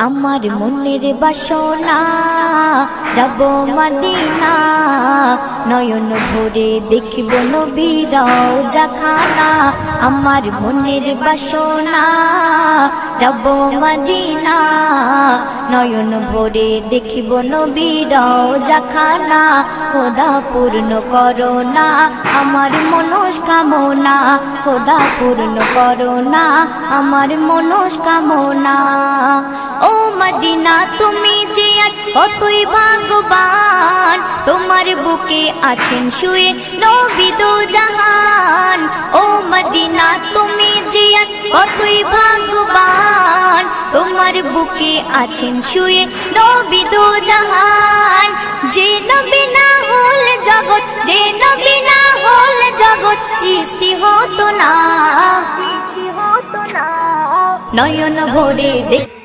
আমার মনের বাসনা যাব মদিনা নয়ন ভরে দেখব নবীর রওজা খানা আমার মনের বাসনা যাব মদিনা নয়ন ভরে দেখব নবীর রওজা খানা খোদা পূর্ণ করো না আমার মনস্কামনা খোদা পূর্ণ করো না আমার মনস্কামনা ও মদিনা তুমি যে কতই ভাগ্যবান তোমার বুকে আছেন শুয়ে নবী দো জাহান ও মদিনা তুমি যে কতই ভাগ্যবান তোমার বুকে আছেন শুয়ে নবী দো জাহান যে নবী না হলে জগৎ যে নবী না হলে জগৎ সৃষ্টি হতো না নয়ন ভরে দেখ